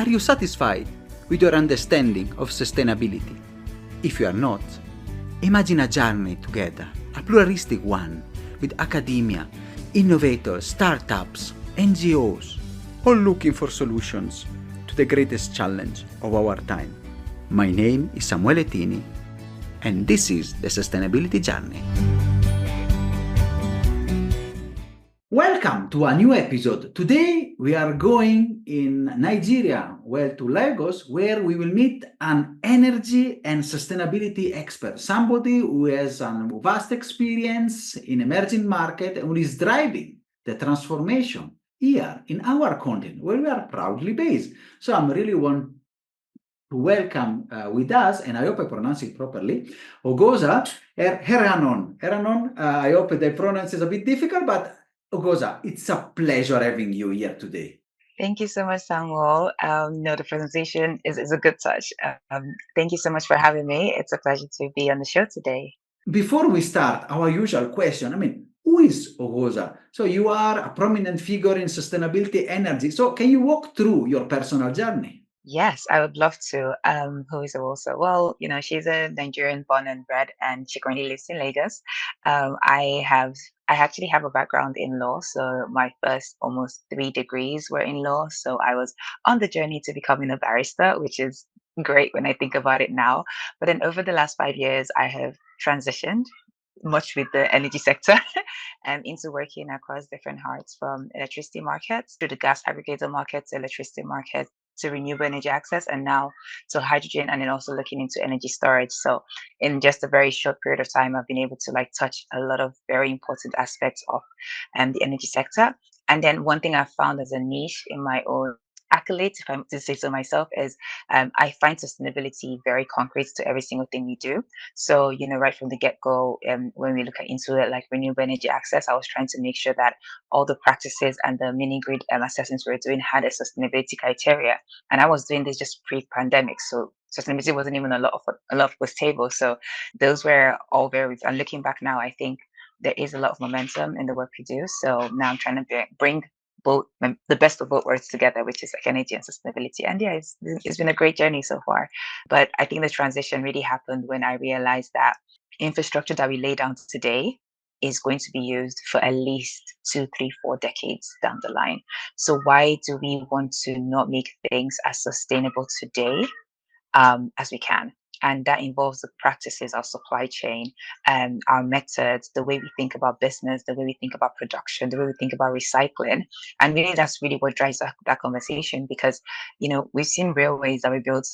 Are you satisfied with your understanding of sustainability? If you are not, imagine a journey together, a pluralistic one, with academia, innovators, startups, NGOs, all looking for solutions to the greatest challenge of our time. My name is Samuele Tini, and this is the Sustainability Journey. Welcome to a new episode. Today we are going in Nigeria, to Lagos, where we will meet an energy and sustainability expert, somebody who has a vast experience in emerging market and who is driving the transformation here in our continent, where we are proudly based. So I'm really want to welcome with us, and I hope I pronounce it properly, Oghosa Erhahon. I hope the pronounce is a bit difficult, but Oghosa, it's a pleasure having you here today. Thank you so much, Samuel. The presentation is a good touch. Thank you so much for having me. It's a pleasure to be on the show today. Before we start, our usual question, who is Oghosa? So you are a prominent figure in sustainability energy. So can you walk through your personal journey? Yes, I would love to. Who is Oghosa? Well, she's a Nigerian born and bred, and she currently lives in Lagos. I actually have a background in law, so my first almost 3 degrees were in law. So I was on the journey to becoming a barrister, which is great when I think about it now. But then over the last 5 years, I have transitioned much with the energy sector and into working across different parts, from electricity markets to the gas aggregator market to electricity markets to renewable energy access, and now to hydrogen, and then also looking into energy storage. So in just a very short period of time, I've been able to touch a lot of very important aspects of the energy sector. And then one thing I've found as a niche in my own accolades, if I'm to say so myself, is I find sustainability very concrete to every single thing we do. So, right from the get-go, when we look into it, like renewable energy access, I was trying to make sure that all the practices and the mini grid assessments we were doing had a sustainability criteria. And I was doing this just pre-pandemic, so sustainability wasn't even a lot of was table. So those were all very. And looking back now, I think there is a lot of momentum in the work we do. So now I'm trying to bring both the best of both worlds together, which is like energy and sustainability. And yeah, it's been a great journey so far. But I think the transition really happened when I realized that infrastructure that we lay down today is going to be used for at least 2, 3, 4 decades down the line. So why do we want to not make things as sustainable today as we can? And that involves the practices of supply chain and our methods, the way we think about business, the way we think about production, the way we think about recycling. And really, that's really what drives that conversation, because, we've seen railways that we built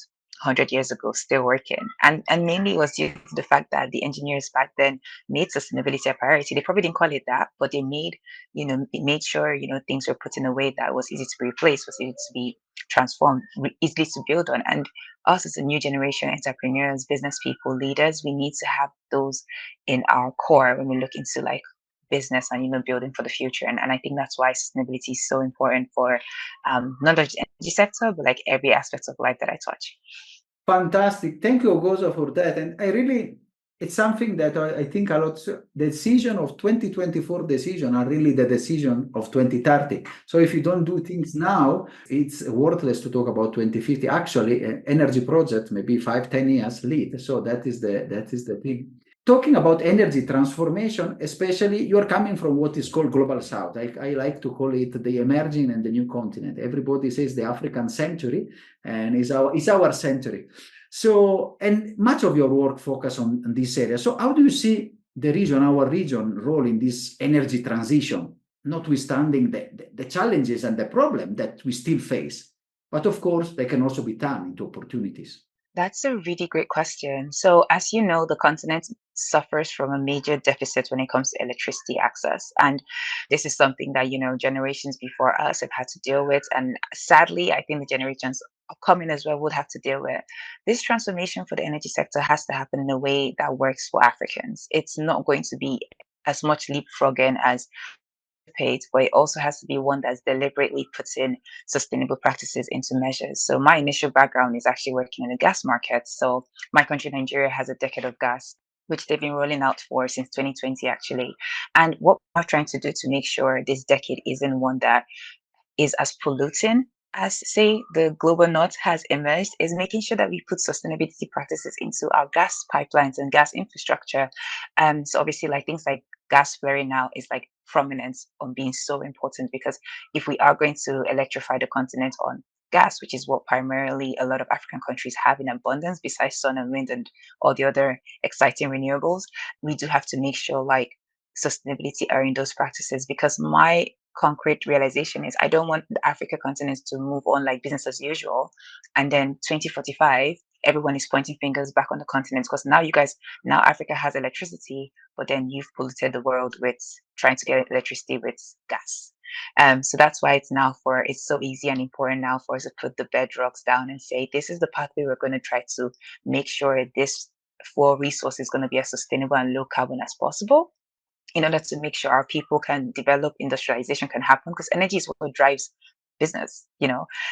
100 years ago still working. And mainly it was due to the fact that the engineers back then made sustainability a priority. They probably didn't call it that, but they made sure, things were put in a way that was easy to be replaced, was easy to be transformed, easily to build on. And us as a new generation entrepreneurs, business people, leaders, we need to have those in our core when we look into business and building for the future. And I think that's why sustainability is so important for not just the energy sector, but every aspect of life that I touch. Fantastic. Thank you, Oghosa, for that. And it's something that I think a lot, the decision of 2024 decision are really the decision of 2030. So if you don't do things now, it's worthless to talk about 2050. Actually, energy project maybe 5-10 years lead. So that is the thing. Talking about energy transformation, especially you're coming from what is called Global South. I like to call it the emerging and the new continent. Everybody says the African century, and it's our century. So, and much of your work focus on this area. So how do you see our region role in this energy transition, notwithstanding the challenges and the problem that we still face? But of course, they can also be turned into opportunities. That's a really great question. So, as you know, the continent suffers from a major deficit when it comes to electricity access. And this is something that, generations before us have had to deal with. And sadly, I think the generations coming as well would have to deal with. This transformation for the energy sector has to happen in a way that works for Africans. It's not going to be as much leapfrogging as paid, but it also has to be one that's deliberately puts in sustainable practices into measures. So my initial background is actually working in the gas market. So my country, Nigeria, has a decade of gas, which they've been rolling out for since 2020, actually. And what we're trying to do to make sure this decade isn't one that is as polluting as say the global north has emerged, is making sure that we put sustainability practices into our gas pipelines and gas infrastructure. So obviously, like things like gas flaring now is like prominent on being so important, because if we are going to electrify the continent on gas, which is what primarily a lot of African countries have in abundance, besides sun and wind and all the other exciting renewables, we do have to make sure like sustainability are in those practices. Because my concrete realization is I don't want the Africa continent to move on like business as usual. And then 2045, everyone is pointing fingers back on the continent, because now you guys, now Africa has electricity, but then you've polluted the world with trying to get electricity with gas. So that's why it's so easy and important now for us to put the bedrocks down and say, this is the pathway we're going to try to make sure this for resource is going to be as sustainable and low carbon as possible, in order to make sure our people can develop, industrialization can happen, because energy is what drives business.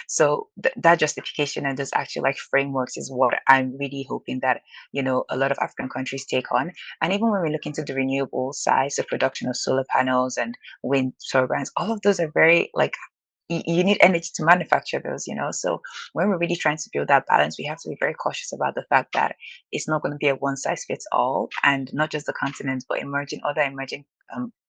So that justification and those actual like frameworks is what I'm really hoping that a lot of African countries take on. And even when we look into the renewable side, so production of solar panels and wind turbines, all of those are very like you need energy to manufacture those. So when we're really trying to build that balance, we have to be very cautious about the fact that it's not going to be a one size fits all, and not just the continent, but other emerging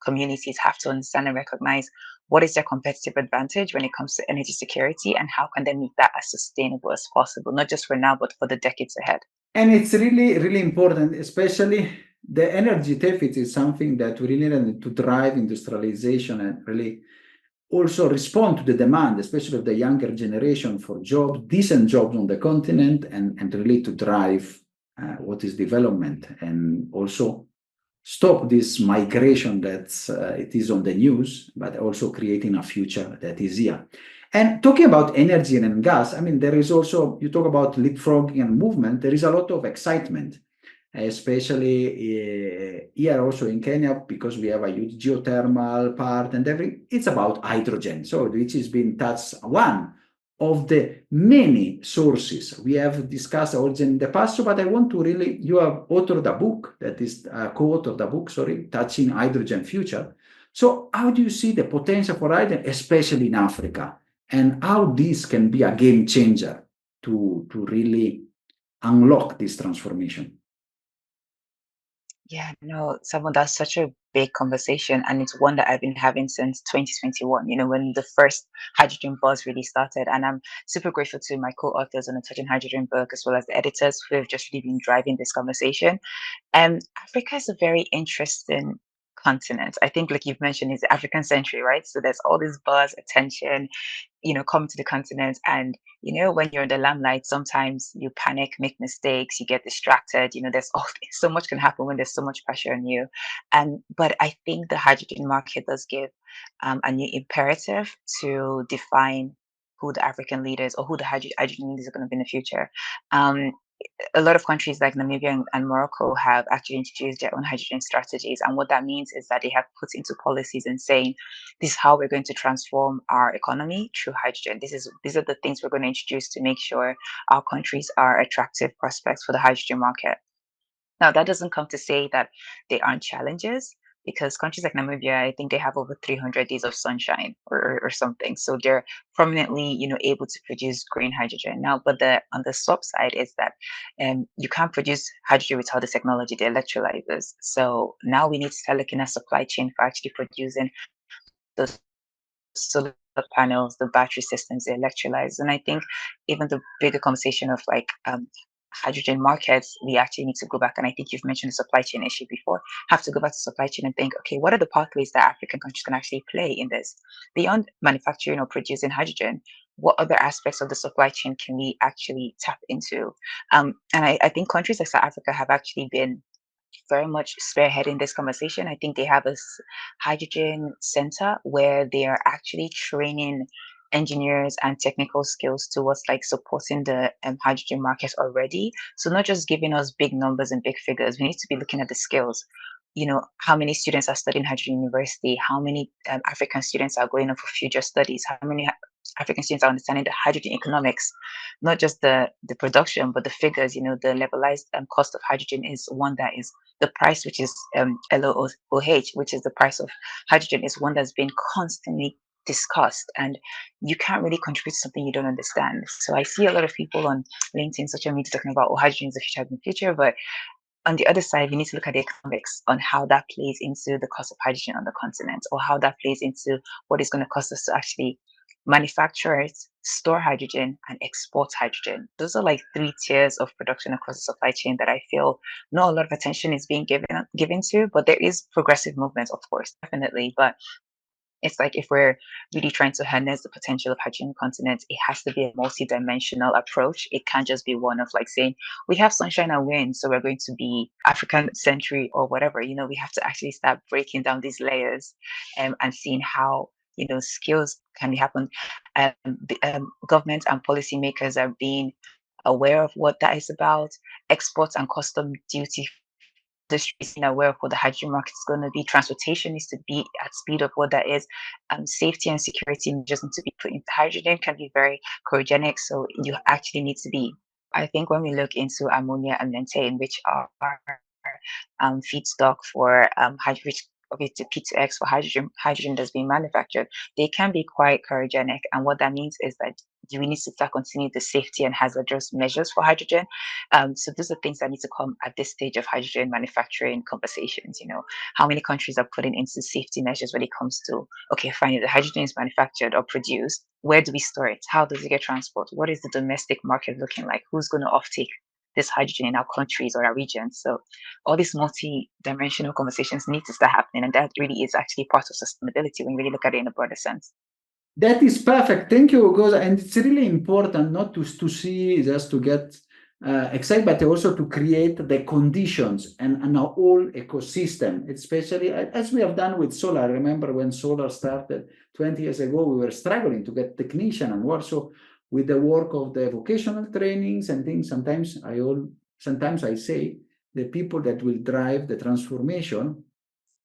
communities have to understand and recognize what is their competitive advantage when it comes to energy security, and how can they make that as sustainable as possible, not just for now, but for the decades ahead. And it's really, really important, especially the energy deficit is something that we really need to drive industrialization and really also respond to the demand, especially of the younger generation, for jobs, decent jobs on the continent, and really to drive what is development, and also stop this migration that it is on the news, but also creating a future that is here. And talking about energy and gas, I mean, there is also, you talk about leapfrogging and movement, there is a lot of excitement, especially here also in Kenya, because we have a huge geothermal part and it's about hydrogen. So which has been touched one of the many sources we have discussed also in the past. So, but I want to really, you have authored a book that is co-authored a book, sorry, touching hydrogen future. So how do you see the potential for hydrogen, especially in Africa, and how this can be a game changer to really unlock this transformation? Yeah, no, someone that's such a big conversation, and it's one that I've been having since 2021, when the first hydrogen buzz really started. And I'm super grateful to my co-authors on the Touching Hydrogen book, as well as the editors who have just really been driving this conversation. Africa is a very interesting continent. I think, like you've mentioned, it's the African century, right? So there's all this buzz, attention, come to the continent. And, when you're in the limelight, sometimes you panic, make mistakes, you get distracted. There's so much can happen when there's so much pressure on you. But I think the hydrogen market does give a new imperative to define who the African leaders, or who the hydrogen leaders are going to be in the future. Um, a lot of countries like Namibia and Morocco have actually introduced their own hydrogen strategies. And what that means is that they have put into policies and saying, this is how we're going to transform our economy through hydrogen. These are the things we're going to introduce to make sure our countries are attractive prospects for the hydrogen market. Now, that doesn't come to say that there aren't challenges, because countries like Namibia, I think they have over 300 days of sunshine, or something. So they're prominently, able to produce green hydrogen. Now, but on the swap side is that you can't produce hydrogen without the technology, the electrolyzers. So now we need to start looking at supply chain for actually producing those solar panels, the battery systems, the electrolyzers. And I think even the bigger conversation of like hydrogen markets, we actually need to go back. And I think you've mentioned the supply chain issue before. Have to go back to supply chain and think, okay, what are the pathways that African countries can actually play in this? Beyond manufacturing or producing hydrogen, what other aspects of the supply chain can we actually tap into? And I think countries like South Africa have actually been very much spearheading this conversation. I think they have a hydrogen center where they are actually training engineers and technical skills towards like supporting the hydrogen market already. So not just giving us big numbers and big figures, we need to be looking at the skills. How many students are studying hydrogen university? How many African students are going on for future studies? How many African students are understanding the hydrogen economics, not just the production, but the figures. The levelized cost of hydrogen is one that is the price, which is LOH, which is the price of hydrogen, is one that's been constantly discussed, and you can't really contribute to something you don't understand. So I see a lot of people on LinkedIn, social media talking about, oh, hydrogen is the future, but on the other side, you need to look at the economics on how that plays into the cost of hydrogen on the continent, or how that plays into what it's going to cost us to actually manufacture it, store hydrogen, and export hydrogen. Those are like three tiers of production across the supply chain that I feel not a lot of attention is being given to, but there is progressive movement, of course, definitely. But it's like if we're really trying to harness the potential of hydrogen continent, it has to be a multi-dimensional approach. It can't just be one of like saying we have sunshine and wind, so we're going to be African century or whatever. We have to actually start breaking down these layers, and seeing how skills can be happen. Government and policymakers are being aware of what that is about. Exports and custom duty industries aware of what the hydrogen market is going to be. Transportation needs to be at speed of what that is. Safety and security measures need to be put into hydrogen, can be very cryogenic. So you actually need to be, I think when we look into ammonia and methane, which are feedstock for hydrogen, okay, to P2X for hydrogen that's being manufactured, they can be quite cryogenic. And what that means is that we need to start continuing the safety and hazardous measures for hydrogen. So those are things that need to come at this stage of hydrogen manufacturing conversations. How many countries are putting into safety measures when it comes to, okay, fine, if the hydrogen is manufactured or produced, where do we store it? How does it get transported? What is the domestic market looking like? Who's going to offtake this hydrogen in our countries or our regions? So all these multi-dimensional conversations need to start happening, and that really is actually part of sustainability when you really look at it in a broader sense. That is perfect. Thank you, Oghosa. And it's really important not to see, just to get excited, but also to create the conditions and a whole ecosystem, especially as we have done with solar. I remember when solar started 20 years ago, we were struggling to get technician and work. So with the work of the vocational trainings and things, sometimes I say the people that will drive the transformation,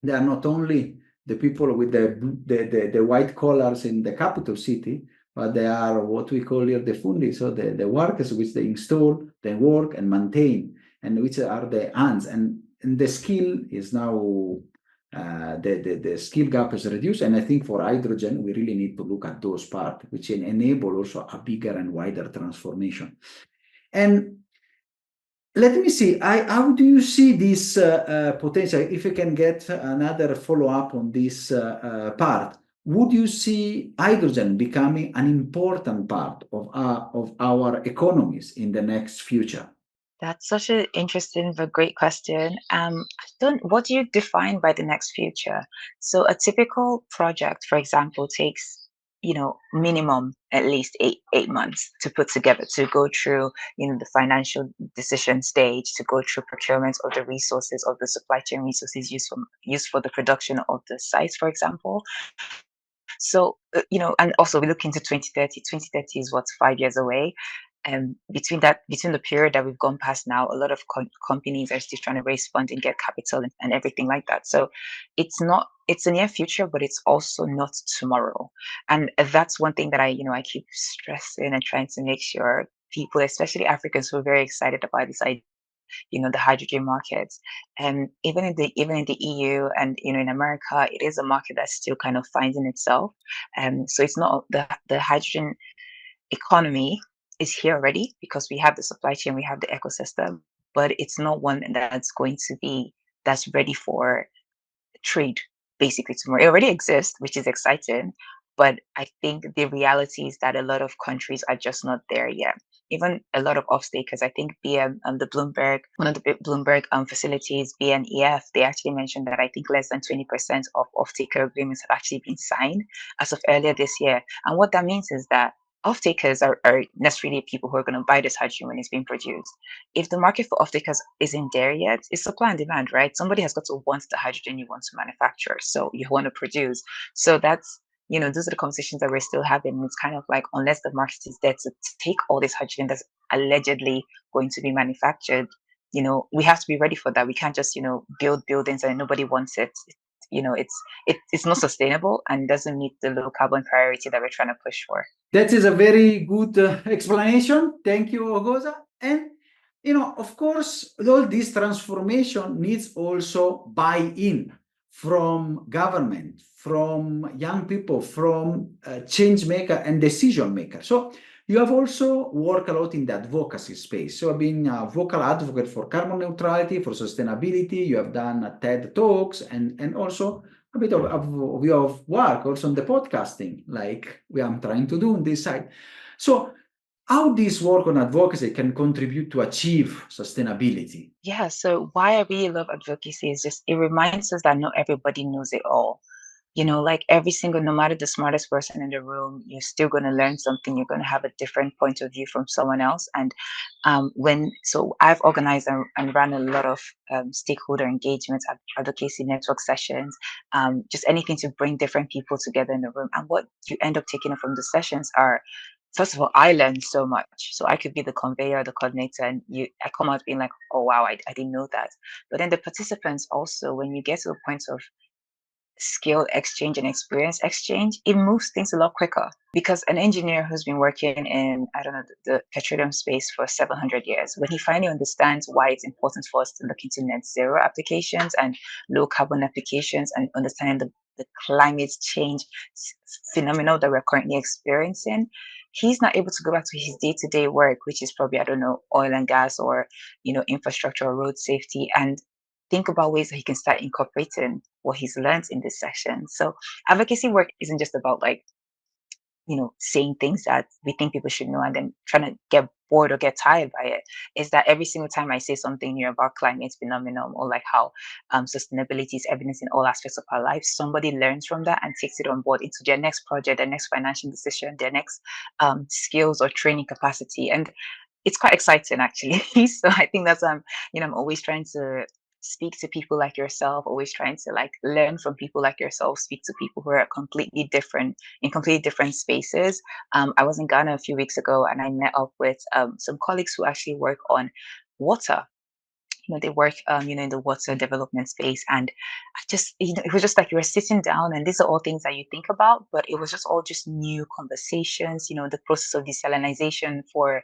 they are not only the people with the white collars in the capital city, but they are what we call here the fundi, so the workers which they install, they work and maintain, and which are the hands. And the skill is now, the skill gap is reduced. And I think for hydrogen, we really need to look at those parts, which enable also a bigger and wider transformation. And let me see, how do you see this potential? If you can get another follow-up on this part, would you see hydrogen becoming an important part of our economies in the next future? That's such an interesting but great question. What do you define by the next future? So a typical project, for example, takes minimum at least eight months to put together, to go through the financial decision stage, to go through procurement of the resources, of the supply chain resources used for the production of the sites, for example. So and also we look into 2030. 2030 is what, 5 years away. And between the period that we've gone past now, a lot of companies are still trying to raise funding, get capital, and everything like that. So it's a near future, but it's also not tomorrow. And that's one thing that I keep stressing and trying to make sure people, especially Africans, who are very excited about this idea, the hydrogen market. And even in the EU and in America, it is a market that's still kind of finding itself. So it's not the hydrogen economy is here already because we have the supply chain, we have the ecosystem, but it's not one that's ready for trade basically tomorrow. It already exists, which is exciting, but I think the reality is that a lot of countries are just not there yet. Even a lot of off-takers, I think one of the Bloomberg facilities, BNEF, they actually mentioned that I think less than 20% of off-taker agreements have actually been signed as of earlier this year. And what that means is that off-takers are necessarily people who are going to buy this hydrogen when it's being produced. If the market for off-takers isn't there yet, it's supply and demand, right? Somebody has got to want the hydrogen you want to manufacture, so you want to produce. So that's, those are the conversations that we're still having. It's kind of like, unless the market is there to take all this hydrogen that's allegedly going to be manufactured, we have to be ready for that. We can't just, build buildings and nobody wants it. It's not sustainable and doesn't meet the low carbon priority that we're trying to push for. That is a very good explanation. Thank you, Oghosa. And of course, all this transformation needs also buy-in from government, from young people, from change maker and decision maker. So you have also worked a lot in the advocacy space. So being a vocal advocate for carbon neutrality, for sustainability, you have done TED Talks and also a bit of your work also on the podcasting, like we are trying to do on this side. So how this work on advocacy can contribute to achieve sustainability? Yeah, so why I really love advocacy is just it reminds us that not everybody knows it all. Like every single, no matter the smartest person in the room, you're still going to learn something. You're going to have a different point of view from someone else. And so I've organized and ran a lot of stakeholder engagements, advocacy network sessions, just anything to bring different people together in the room. And what you end up taking from the sessions are, first of all, I learned so much. So I could be the conveyor, the coordinator, and I come out being like, oh wow, I didn't know that. But then the participants also, when you get to the point of skill exchange and experience exchange, it moves things a lot quicker because an engineer who's been working in, I don't know, the petroleum space for 700 years, when he finally understands why it's important for us to look into net zero applications and low carbon applications and understanding the climate change phenomenon that we're currently experiencing, he's not able to go back to his day-to-day work, which is probably, I don't know, oil and gas or, infrastructure or road safety, and think about ways that he can start incorporating what he's learned in this session. So advocacy work isn't just about like, saying things that we think people should know and then trying to get bored or get tired by it. Is that every single time I say something new about climate phenomenon or like how sustainability is evidence in all aspects of our lives, somebody learns from that and takes it on board into their next project, their next financial decision, their next skills or training capacity. And it's quite exciting actually. So I think that's I'm always trying to speak to people like yourself, always trying to like learn from people like yourself, speak to people who are completely different in completely different spaces. I was in Ghana a few weeks ago and I met up with some colleagues who actually work on water. They work, in the water development space. And I just, it was just like you were sitting down and these are all things that you think about, but it was just all just new conversations, the process of desalination for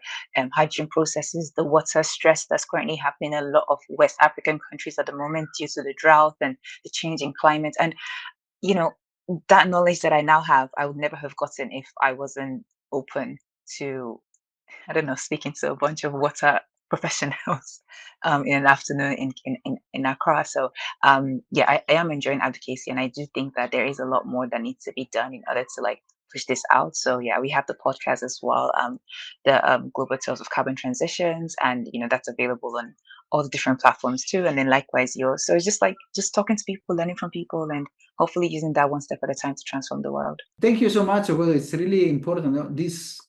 hydrogen processes, the water stress that's currently happening in a lot of West African countries at the moment due to the drought and the change in climate. And, you know, that knowledge that I now have, I would never have gotten if I wasn't open to, I don't know, speaking to a bunch of water professionals in an afternoon in Accra. So yeah, I am enjoying advocacy, and I do think that there is a lot more that needs to be done in order to like push this out. So yeah, we have the podcast as well, the Global Tales of Carbon Transitions, and that's available on all the different platforms too. And then likewise yours. So it's just like just talking to people, learning from people, and hopefully using that one step at a time to transform the world. Thank you so much. Well, it's really important. This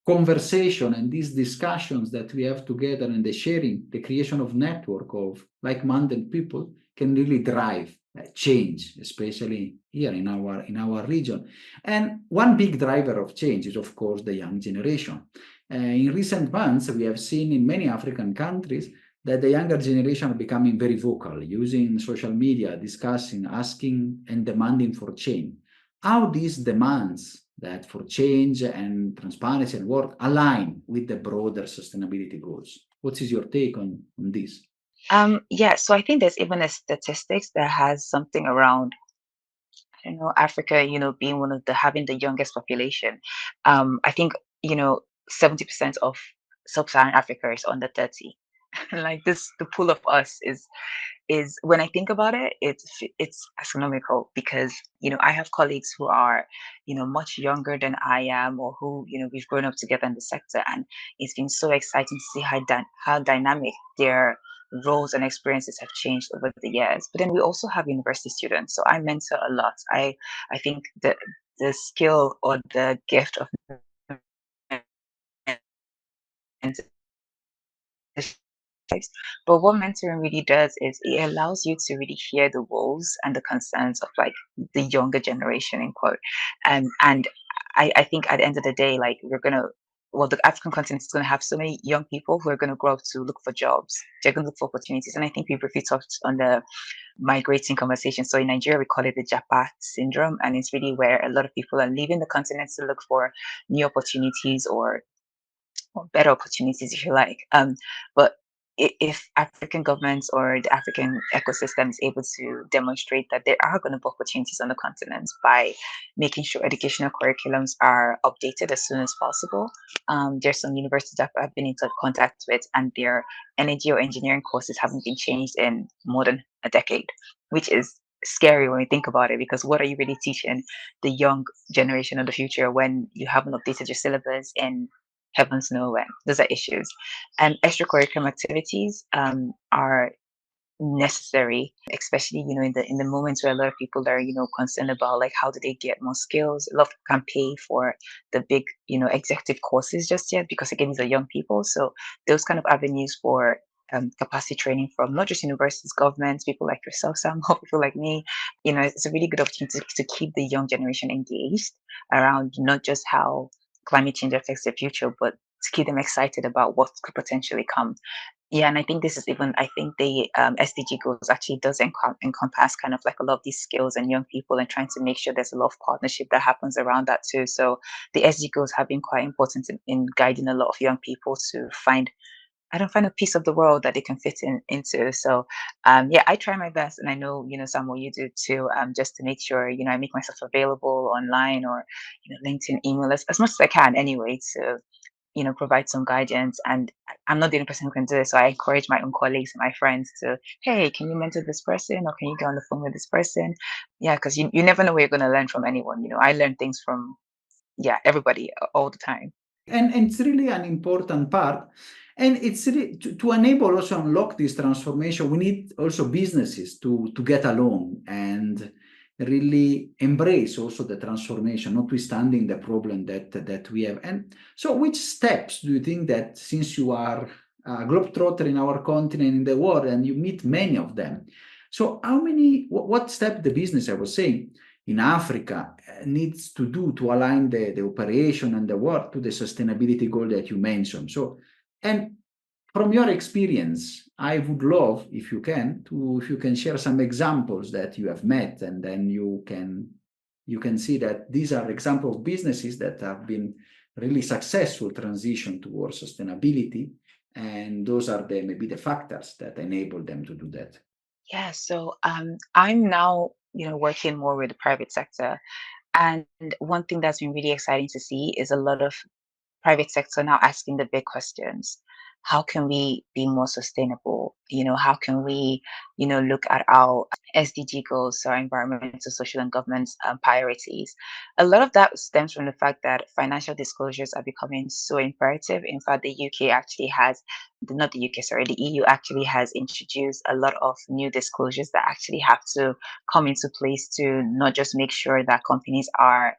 conversation and these discussions that we have together and the sharing, the creation of network of like-minded people can really drive change, especially here in our region. And one big driver of change is, of course, the young generation. In recent months, we have seen in many African countries that the younger generation are becoming very vocal, using social media, discussing, asking, and demanding for change. How these demands that for change and transparency and work align with the broader sustainability goals? What is your take on this? Yeah, so I think there's even a statistics that has something around, I don't know, Africa, being one of the having the youngest population. I think, 70% of sub-Saharan Africa is under 30. Like this, the pool of us is when I think about it, it's astronomical because I have colleagues who are much younger than I am, or who we've grown up together in the sector, and it's been so exciting to see how dynamic their roles and experiences have changed over the years. But then we also have university students, so I mentor a lot. I think the skill or the gift of but what mentoring really does is it allows you to really hear the woes and the concerns of like the younger generation in quote. And I think at the end of the day, like the African continent is gonna have so many young people who are gonna grow up to look for jobs. They're gonna look for opportunities. And I think we briefly touched on the migrating conversation. So in Nigeria we call it the Japa syndrome, and it's really where a lot of people are leaving the continent to look for new opportunities or better opportunities if you like. But if African governments or the African ecosystem is able to demonstrate that there are going to be opportunities on the continent by making sure educational curriculums are updated as soon as possible. There's some universities that I've been into contact with, and their energy or engineering courses haven't been changed in more than a decade, which is scary when you think about it, because what are you really teaching the young generation of the future when you haven't updated your syllabus in heavens know when? Those are issues. And extracurricular activities are necessary, especially in the moments where a lot of people are concerned about like how do they get more skills. A lot of people can't pay for the big executive courses just yet, because again these are young people. So those kind of avenues for capacity training from not just universities, governments, people like yourself, Sam, or people like me, it's a really good opportunity to keep the young generation engaged around not just how climate change affects their future, but to keep them excited about what could potentially come. Yeah, and I think this is even, I think the SDG goals actually does encompass kind of like a lot of these skills and young people, and trying to make sure there's a lot of partnership that happens around that too. So the SDG goals have been quite important in guiding a lot of young people to find, I don't find a piece of the world that they can fit into. So yeah, I try my best, and I know Samuel, you do too, just to make sure I make myself available online, or LinkedIn, email as much as I can anyway, to provide some guidance. And I'm not the only person who can do it. So I encourage my own colleagues and my friends to, hey, can you mentor this person, or can you get on the phone with this person? Yeah, because you never know where you're going to learn from anyone. I learn things from, yeah, everybody all the time. And it's really an important part. And it's really to enable also unlock this transformation, we need also businesses to get along and really embrace also the transformation, notwithstanding the problem that we have. And so which steps do you think that, since you are a globetrotter in our continent, in the world, and you meet many of them, so what step the business, I was saying, in Africa needs to do to align the operation and the work to the sustainability goal that you mentioned. So, and from your experience, I would love, if you can share some examples that you have met, and then you can see that these are examples of businesses that have been really successful transition towards sustainability, and those are maybe the factors that enable them to do that. Yeah, so I'm now, working more with the private sector. And one thing that's been really exciting to see is a lot of private sector now asking the big questions. How can we be more sustainable? How can we, look at our SDG goals, so our environmental, social, and governance priorities? A lot of that stems from the fact that financial disclosures are becoming so imperative. In fact, the UK actually has, not the UK, sorry, the EU actually has introduced a lot of new disclosures that actually have to come into place to not just make sure that companies are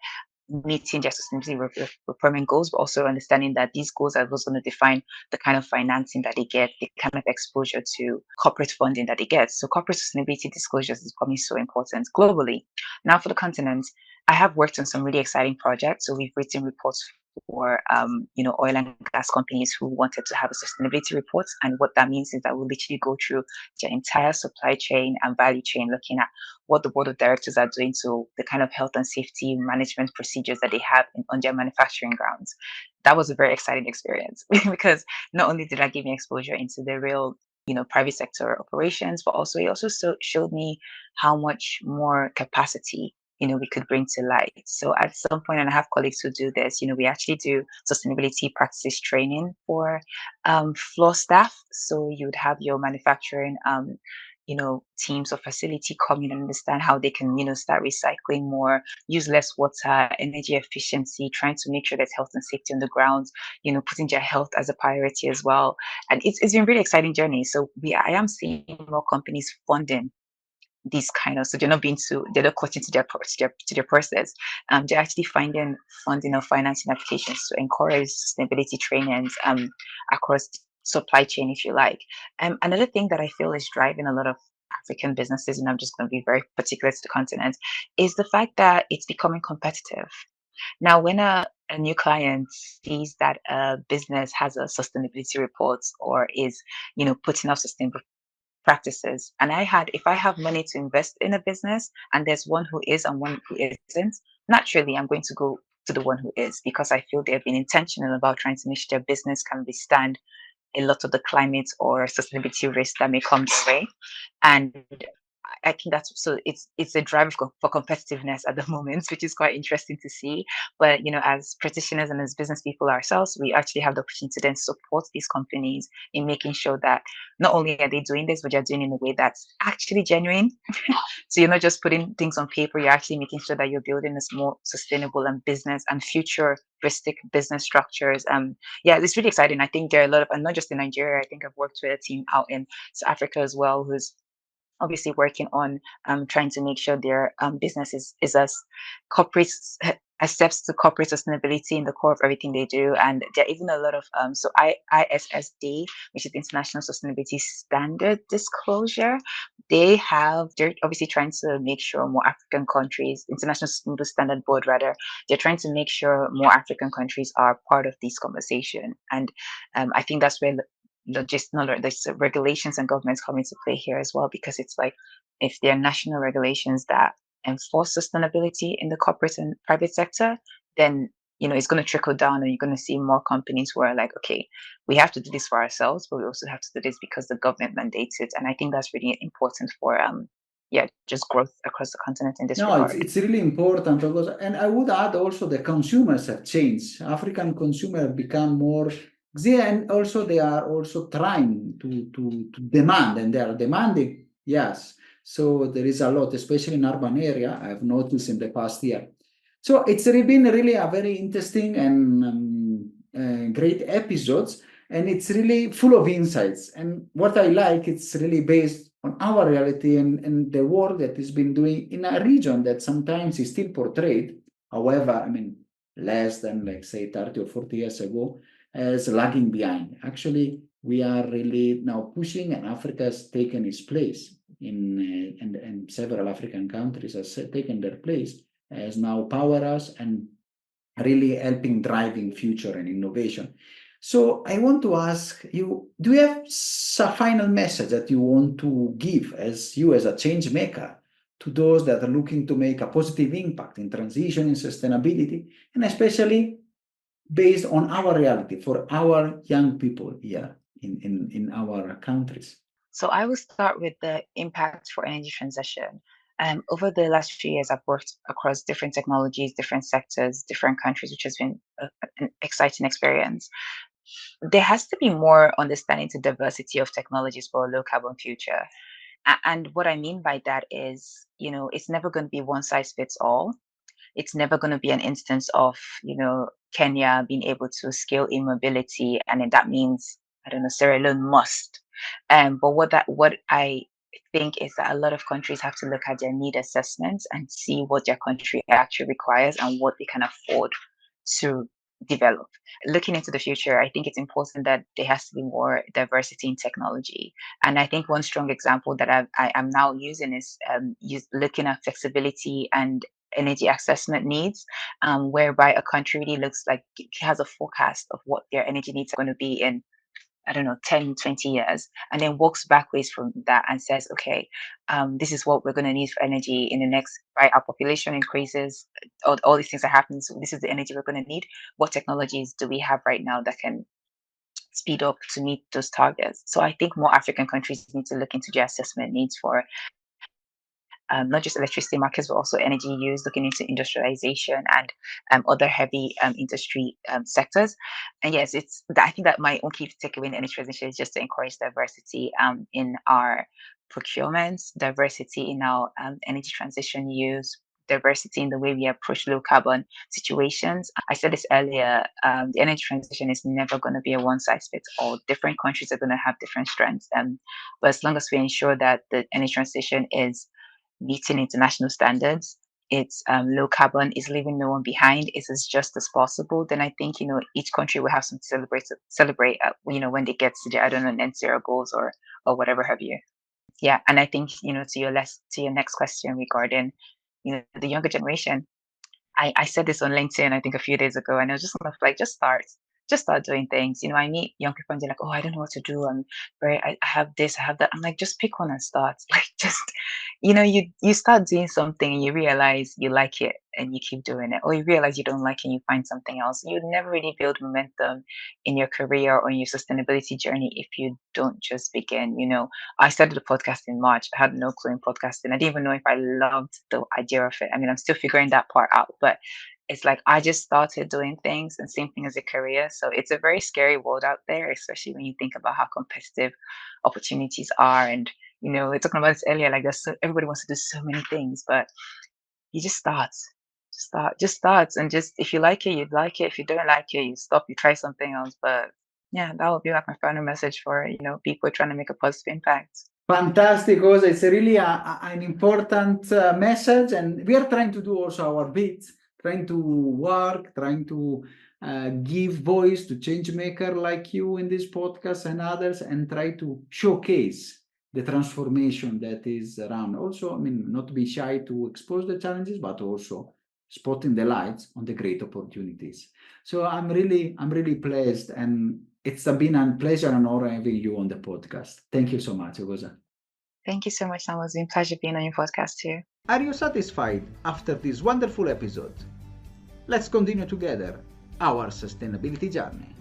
meeting their sustainability requirement goals, but also understanding that these goals are what's going to define the kind of financing that they get, the kind of exposure to corporate funding that they get. So corporate sustainability disclosures is becoming so important globally. Now for the continent, I have worked on some really exciting projects. So we've written reports for oil and gas companies who wanted to have a sustainability report. And what that means is that we'll literally go through their entire supply chain and value chain, looking at what the board of directors are doing to the kind of health and safety management procedures that they have on their manufacturing grounds. That was a very exciting experience because not only did that give me exposure into the real, private sector operations, but also it also showed me how much more capacity we could bring to light. So at some point, and I have colleagues who do this, we actually do sustainability practices training for floor staff. So you'd have your manufacturing teams or facility come in and understand how they can, start recycling more, use less water, energy efficiency, trying to make sure there's health and safety on the ground, putting their health as a priority as well. And it's been a really exciting journey. So I am seeing more companies funding these kind of, so they're not cutting to their process. They're actually finding funding or financing applications to encourage sustainability trainings across supply chain, if you like. Another thing that I feel is driving a lot of African businesses, and I'm just going to be very particular to the continent, is the fact that it's becoming competitive. Now, when a new client sees that a business has a sustainability report or is, putting out sustainable practices. And if I have money to invest in a business and there's one who is and one who isn't, naturally I'm going to go to the one who is, because I feel they've been intentional about trying to make sure their business can withstand a lot of the climate or sustainability risks that may come their way. And I think that's so it's a drive for competitiveness at the moment, which is quite interesting to see. But as practitioners and as business people ourselves, we actually have the opportunity to then support these companies in making sure that not only are they doing this, but they're doing it in a way that's actually genuine. So you're not just putting things on paper, you're actually making sure that you're building this more sustainable and business and futuristic business structures. Yeah, it's really exciting. I think there are a lot of, and not just in Nigeria, I think I've worked with a team out in South Africa as well, who's obviously working on trying to make sure their business is as corporate accepts to corporate sustainability in the core of everything they do. And there are even a lot of ISSD, which is International Sustainability Standard Disclosure. They're obviously trying to make sure more African countries, International Sustainable Standard Board rather, they're trying to make sure more African countries are part of this conversation. And I think that's where there's regulations and governments come into play here as well, because it's like if there are national regulations that enforce sustainability in the corporate and private sector, then it's going to trickle down, and you're going to see more companies who are like, okay, we have to do this for ourselves, but we also have to do this because the government mandates it. And I think that's really important for yeah, just growth across the continent in this No, regard. it's really important because, and I would add also the consumers have changed. African consumers become more, and also they are also trying to demand, and they are demanding, yes. So there is a lot, especially in urban area, I've noticed in the past year. So it's been really a very interesting and great episodes, and it's really full of insights. And what I like, it's really based on our reality and the work that has been doing in a region that sometimes is still portrayed, however, I mean, less than, like, say, 30 or 40 years ago, as lagging behind. Actually, we are really now pushing, and Africa has taken its place and several African countries have taken their place as now powerhouse and really helping driving future and innovation. So I want to ask you, do you have a final message that you want to give as you as a change maker to those that are looking to make a positive impact in transition and sustainability, and especially based on our reality for our young people here in our countries? So I will start with the impact for energy transition. Over the last few years, I've worked across different technologies, different sectors, different countries, which has been an exciting experience. There has to be more understanding to diversity of technologies for a low carbon future. And what I mean by that is, it's never going to be one size fits all. It's never going to be an instance of, Kenya being able to scale in mobility, and then that means, I don't know, Sierra Leone must. But what I think is that a lot of countries have to look at their need assessments and see what their country actually requires and what they can afford to develop. Looking into the future, I think it's important that there has to be more diversity in technology. And I think one strong example that I am now using is looking at flexibility and energy assessment needs, whereby a country really looks like it has a forecast of what their energy needs are going to be in, I don't know, 10, 20 years, and then walks backwards from that and says, okay, this is what we're going to need for energy in the next, right? Our population increases, all these things are happening. So this is the energy we're going to need. What technologies do we have right now that can speed up to meet those targets? So I think more African countries need to look into their assessment needs for not just electricity markets, but also energy use, looking into industrialization and other heavy industry sectors. And yes, I think that my own key takeaway in energy transition is just to encourage diversity in our procurements, diversity in our energy transition use, diversity in the way we approach low carbon situations. I said this earlier, the energy transition is never going to be a one size fits all. Different countries are going to have different strengths. But as long as we ensure that the energy transition is meeting international standards, it's low carbon, is leaving no one behind, is as just as possible, then I think each country will have some celebrate when they get to the, I don't know, net zero goals or whatever have you. Yeah, and I think to your next question regarding the younger generation, I said this on LinkedIn, I think a few days ago, and I was just kind of like, just start doing things. I meet young people and they're like, oh, I don't know what to do. I have this, I have that. I'm like, just pick one and start. Like, just, you start doing something and you realize you like it. and you keep doing it, or you realize you don't like it and you find something else. You never really build momentum in your career or in your sustainability journey if you don't just begin. I started a podcast in March. I had no clue in podcasting. I didn't even know if I loved the idea of it. I mean, I'm still figuring that part out, but it's like I just started doing things, and same thing as a career. So it's a very scary world out there, especially when you think about how competitive opportunities are. And we're talking about this earlier, like everybody wants to do so many things, but you just start. Just start, and just if you like it, you like it. If you don't like it, you stop, you try something else. But yeah, that would be like my final message for people trying to make a positive impact. Fantastic, Osa. It's really an important message, and we are trying to do also our bit, trying to work, trying to give voice to change maker like you in this podcast and others, and try to showcase the transformation that is around. Also, I mean, not be shy to expose the challenges, but also spotting the lights on the great opportunities. So I'm really pleased, and it's been a pleasure and honor having you on the podcast. Thank you so much, Oghosa. Thank you so much, Sam. It's been a pleasure being on your podcast too. Are you satisfied after this wonderful episode? Let's continue together our sustainability journey.